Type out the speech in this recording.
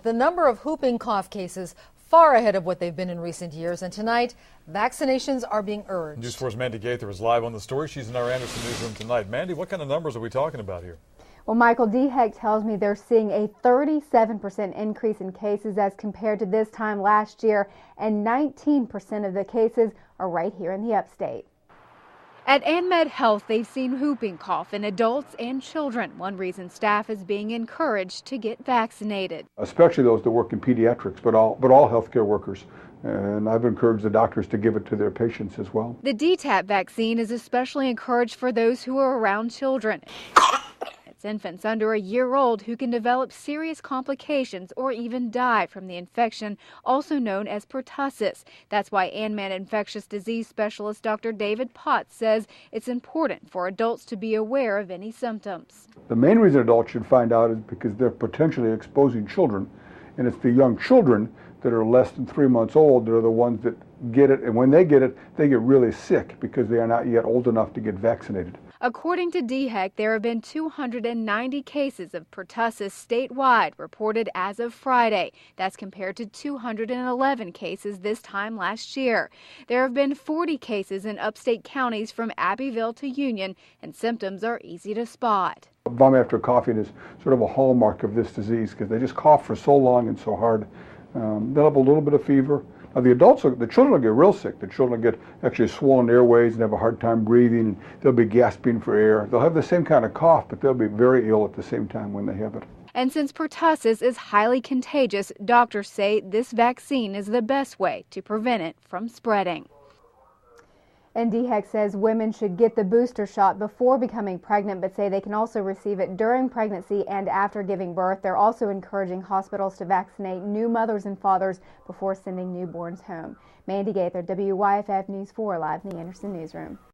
the number of whooping cough cases far ahead of what they've been in recent years, and tonight, vaccinations are being urged. News 4's Mandy Gaither is live on the story. She's in our Anderson newsroom tonight. Mandy, what kind of numbers are we talking about here? Well, Michael, DHEC tells me they're seeing a 37% increase in cases as compared to this time last year, and 19% of the cases are right here in the upstate. At AnMed Health, they've seen whooping cough in adults and children. One reason staff is being encouraged to get vaccinated. Especially those that work in pediatrics, but all healthcare workers. And I've encouraged the doctors to give it to their patients as well. The DTaP vaccine is especially encouraged for those who are around children. It's infants under a year old who can develop serious complications or even die from the infection, also known as pertussis. That's why AnMed infectious disease specialist Dr. David Potts says it's important for adults to be aware of any symptoms. The main reason adults should find out is because they're potentially exposing children, and it's the young children that are less than 3 months old that are the ones that get it, and when they get it, they get really sick because they are not yet old enough to get vaccinated. According to DHEC, there have been 290 cases of pertussis statewide reported as of Friday. That's compared to 211 cases this time last year. There have been 40 cases in upstate counties from Abbeville to Union, and symptoms are easy to spot. Vomit after coughing is sort of a hallmark of this disease because they just cough for so long and so hard. They'll have a little bit of fever. Now the children will get real sick. The children get actually swollen airways and have a hard time breathing. They'll be gasping for air. They'll have the same kind of cough, but they'll be very ill at the same time when they have it. And since pertussis is highly contagious, doctors say this vaccine is the best way to prevent it from spreading. And DHEC says women should get the booster shot before becoming pregnant, but say they can also receive it during pregnancy and after giving birth. They're also encouraging hospitals to vaccinate new mothers and fathers before sending newborns home. Mandy Gaither, WYFF News 4, live in the Anderson newsroom.